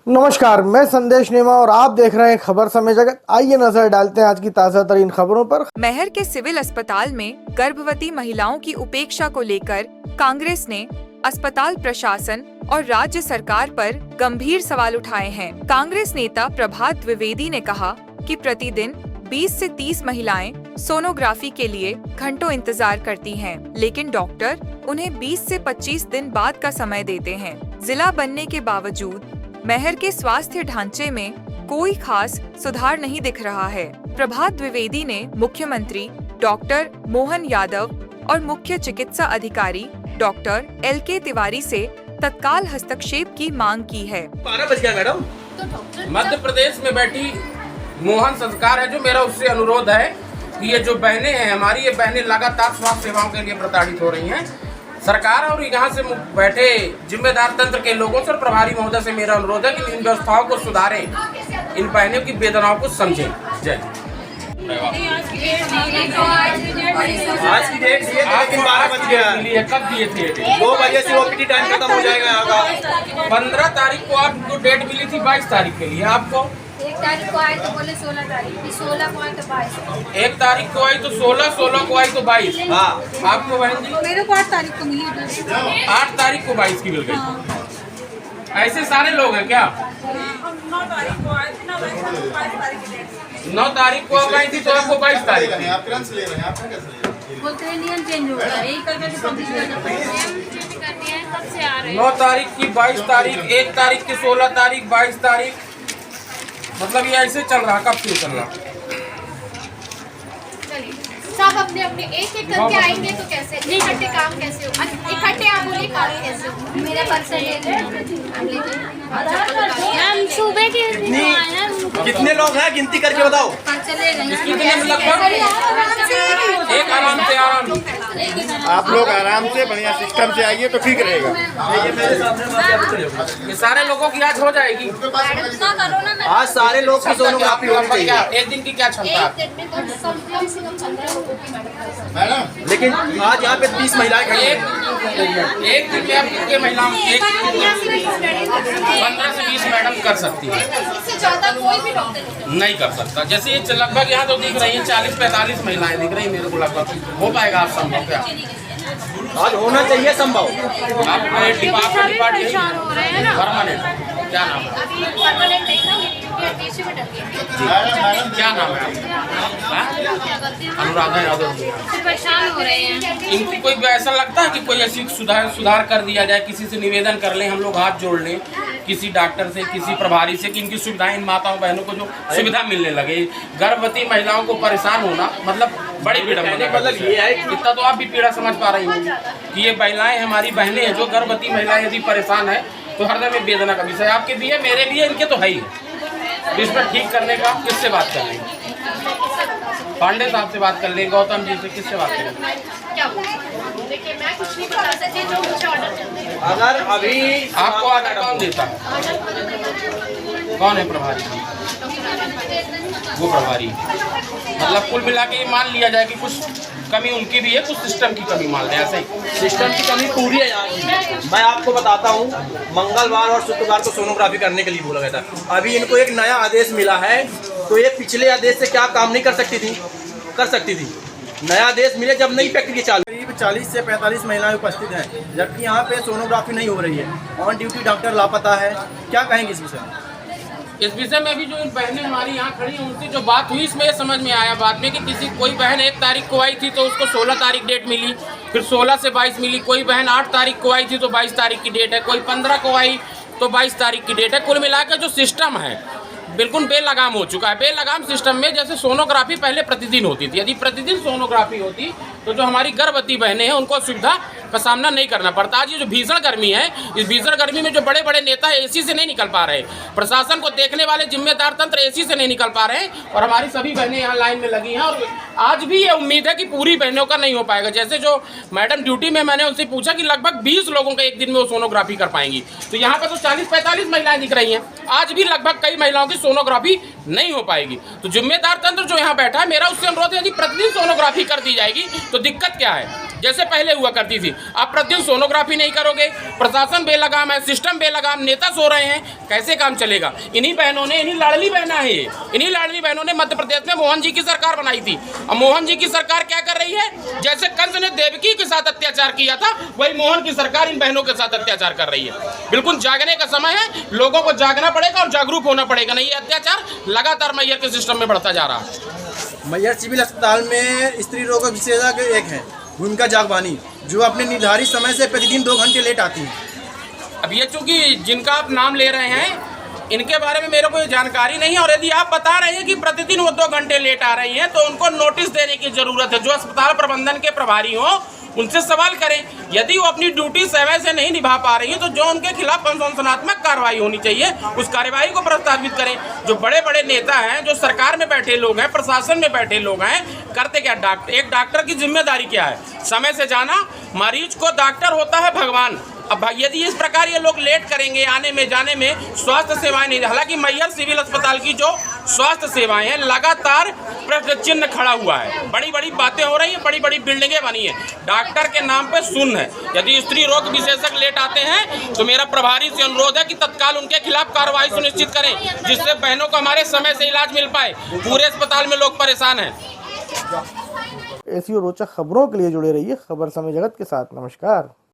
नमस्कार, मैं संदेश नेमा और आप देख रहे हैं खबर समय जगत। आइए नजर डालते हैं आज की ताजा तरीन खबरों पर। मैहर के सिविल अस्पताल में गर्भवती महिलाओं की उपेक्षा को लेकर कांग्रेस ने अस्पताल प्रशासन और राज्य सरकार पर गंभीर सवाल उठाए हैं। कांग्रेस नेता प्रभात द्विवेदी ने कहा कि प्रतिदिन 20 से 30 महिलाएं सोनोग्राफी के लिए घंटों इंतजार करती हैं, लेकिन डॉक्टर उन्हें 20 से 25 दिन बाद का समय देते हैं। जिला बनने के बावजूद मैहर के स्वास्थ्य ढांचे में कोई खास सुधार नहीं दिख रहा है। प्रभात द्विवेदी ने मुख्यमंत्री डॉक्टर मोहन यादव और मुख्य चिकित्सा अधिकारी डॉक्टर LK तिवारी से तत्काल हस्तक्षेप की मांग की है। 12 बज गया मैडम। मध्य प्रदेश में बैठी मोहन संस्कार है, जो मेरा उससे अनुरोध है कि ये जो बहनें हैं हमारी, ये बहनें लगातार स्वास्थ्य सेवाओं के लिए प्रताड़ित हो रही हैं। सरकार और यहाँ से बैठे जिम्मेदार तंत्र के लोगों से और प्रभारी महोदय से मेरा अनुरोध है कि इन व्यवस्थाओं को सुधारें, इन बहनों की वेदनाओं को समझें। जय। आज की डेट ये था, लेकिन 12 बज गया। कब दिए थे? 2 बजे से OPD टाइम खत्म हो जाएगा यहाँ का। 15 तारीख को आपको डेट मिली थी, 22 तारीख के लिए आपको। 1 तारीख को आई तो बोले 16 तारीख, फिर 16 को आई तो 22। 1 तारीख को आई तो 16, 16 को आई तो 22। हाँ, आपको बहन जी मेरे को 8 तारीख को मिली। 8 तारीख को 22 की मिल गई। ऐसे सारे लोग हैं क्या? 9 तारीख को आई थी ना, 22 तारीख की डेट। 9 तारीख को आई थी तो आपको 22 तारीख की। आप ट्रांस ले रहे हैं, आप कैसे ले रहे हैं? बोलते हैं नियम चेंज हो गया, यही करके तो पब्लिश करते हैं, कब से आ रहे हैं। 9 तारीख की 22 तारीख, 1 तारीख की 16 तारीख, 22 तारीख, मतलब ये ऐसे चल रहा। कब से चल रहा? सब अपने अपने एक एक करके आएंगे तो कैसे इकट्ठे काम कैसे होगा? इकट्ठे आप बोले काम कैसे होगा? मेरा परसेंटेज हम सुबह के कितने लोग हैं गिनती करके बताओ। चले कितने लगभग? एक आराम से आप लोग आराम से बढ़िया सिस्टम से आइए तो ठीक रहेगा। ये सारे लोगों की आज हो जाएगी। आज सारे लोग की सोनोग्राफी होनी क्या चाहिए। एक दिन की क्या क्षमता है? लेकिन आज यहाँ पे 30 महिलाएं खड़ी हैं। एक दिन में आप कितने महिलाओं 15 से 20 मैडम कर सकती है, इससे ज्यादा कोई भी डॉक्टर नहीं कर सकता। जैसे ये लगभग यहाँ तो दिख रही है 40-45 महिलाएं दिख रही मेरे को। लगभग हो पाएगा आप संभव क्या? आज होना चाहिए संभव। आप डिपार्टमेंट परमानेंट क्या नाम है? क्या नाम है आपका? अनुराधा यादव। परेशान हो रहे हैं। इनकी कोई ऐसा लगता है कि कोई ऐसी सुधार कर दिया जाए, किसी से निवेदन कर लें, हम लोग हाथ जोड़ लें किसी डॉक्टर से, किसी प्रभारी से, कि इनकी सुविधाएं, इन माताओं बहनों को जो सुविधा मिलने लगे। गर्भवती महिलाओं को परेशान होना मतलब बड़ी पीड़ा, मतलब ये है। इतना तो आप भी पीड़ा समझ पा रही होंगी कि ये महिलाएं हमारी बहनें हैं, जो गर्भवती महिलाएं यदि परेशान है तो हृदय में वेदना का विषय। आपके भी है, मेरे भी है, इनके तो है ही। इसमें ठीक करने का किससे बात कर लेंगे? पांडे साहब से बात कर लेंगे, गौतम जी से, किससे बात करेंगे? देखिए मैं कुछ नहीं बता सकती, जो मुझे ऑर्डर चलते हैं। अगर अभी आपको आर्डर कौन देता है? कौन है प्रभारी? वो प्रभारी। मतलब कुल मिला के ये मान लिया जाए कि कुछ कमी उनकी भी है, कुछ सिस्टम की कमी मान लें। ऐसे ही सिस्टम की कमी पूरी है यहाँ की। मैं आपको बताता हूँ, मंगलवार और शुक्रवार को सोनोग्राफी करने के लिए बोला गया था। अभी इनको एक नया आदेश मिला है, तो ये पिछले आदेश से क्या काम नहीं कर सकती थी? कर सकती थी। नया आदेश मिले जब नई प्रक्रिया चालू। करीब 40 से 45 महिलाएं उपस्थित हैं, जबकि यहाँ पे सोनोग्राफी नहीं हो रही है। ऑन ड्यूटी डॉक्टर लापता है। क्या कहेंगे इस विषय में? इस विषय में भी जो इन बहनें हमारी यहाँ खड़ी हैं, उनसे जो बात हुई, इसमें ये समझ में आया बाद में कि कोई बहन 1 तारीख को आई थी तो उसको 16 तारीख डेट मिली, फिर 16 से 22 मिली। कोई बहन 8 तारीख को आई थी तो 22 तारीख की डेट है, कोई 15 को आई तो 22 तारीख की डेट है। कुल मिलाकर जो सिस्टम है बिल्कुल बेलगाम हो चुका है। बेलगाम सिस्टम में जैसे सोनोग्राफी पहले प्रतिदिन होती थी, यदि प्रतिदिन सोनोग्राफी होती तो जो हमारी गर्भवती बहनें हैं उनको सुविधा का सामना नहीं करना पड़ता। आज ये जो भीषण गर्मी है, इस भीषण गर्मी में जो बड़े बड़े नेता एसी से नहीं निकल पा रहे, प्रशासन को देखने वाले जिम्मेदार तंत्र एसी से नहीं निकल पा रहे हैं, और हमारी सभी बहनें यहाँ लाइन में लगी हैं। और आज भी ये उम्मीद है कि पूरी बहनों का नहीं हो पाएगा। जैसे जो मैडम ड्यूटी में, मैंने उनसे पूछा कि लगभग 20 लोगों का एक दिन में वो सोनोग्राफी कर पाएंगी, तो यहाँ पर तो 40-45 महिलाएं दिख रही हैं। आज भी लगभग कई महिलाओं की सोनोग्राफी नहीं हो पाएगी। तो जिम्मेदार तंत्र जो यहाँ बैठा है, मेरा उससे अनुरोध है, यदि प्रतिदिन सोनोग्राफी कर दी जाएगी तो दिक्कत क्या है? जैसे पहले हुआ करती थी, आप प्रतिदिन सोनोग्राफी नहीं करोगे, प्रशासन बेलगाम है, सिस्टम बेलगाम, नेता सो रहे हैं, कैसे काम चलेगा। इन्हीं बहनों ने, इन्हीं लाडली बहना है ये, इन्हीं लाडली बहनों ने मध्य प्रदेश में मोहन जी की सरकार बनाई थी। अब मोहन जी की सरकार क्या कर रही है, जैसे कंस ने देवकी के साथ अत्याचार किया था, वही मोहन की सरकार इन बहनों के साथ अत्याचार कर रही है। बिल्कुल जागने का समय है, लोगों को जागना पड़ेगा और जागरूक होना पड़ेगा। नहीं, ये अत्याचार लगातार मैयर के सिस्टम में बढ़ता जा रहा है। मैयर सिविल अस्पताल में स्त्री रोग विशेषज्ञ एक हैं, भूमिका जागवानी, जो अपने निर्धारित समय से प्रतिदिन 2 घंटे लेट आती हैं। अब ये चूंकि जिनका आप नाम ले रहे हैं, इनके बारे में मेरे को ये जानकारी नहीं है, और यदि आप बता रहे हैं कि प्रतिदिन वो 2 घंटे लेट आ रही हैं, तो उनको नोटिस देने की जरूरत है। जो अस्पताल प्रबंधन के प्रभारी हों, उनसे सवाल करें। यदि वो अपनी ड्यूटी समय से नहीं निभा पा रही है, तो जो उनके खिलाफ अनुशासनात्मक कार्रवाई होनी चाहिए, उस कार्रवाई को प्रस्तावित करें। जो बड़े बड़े नेता हैं, जो सरकार में बैठे लोग हैं, प्रशासन में बैठे लोग हैं, करते क्या? एक डॉक्टर की जिम्मेदारी क्या है? समय से जाना। मरीज को डॉक्टर होता है भगवान। अब यदि इस प्रकार ये लोग लेट करेंगे आने में जाने में, स्वास्थ्य सेवाएं नहीं, हालांकि मैयर सिविल अस्पताल की जो स्वास्थ्य सेवाएं हैं, लगातार प्रश्न चिन्ह खड़ा हुआ है। बड़ी बड़ी बातें हो रही हैं, बड़ी बड़ी बिल्डिंगें बनी हैं, डॉक्टर के नाम पे शून्य है। यदि स्त्री रोग विशेषज्ञ लेट आते हैं, तो मेरा प्रभारी से अनुरोध है कि तत्काल उनके खिलाफ कार्रवाई सुनिश्चित करें, जिससे बहनों को हमारे समय से इलाज मिल पाए। पूरे अस्पताल में लोग परेशान हैं। ऐसी और रोचक खबरों के लिए जुड़े रहिए खबर समय जगत के साथ। नमस्कार।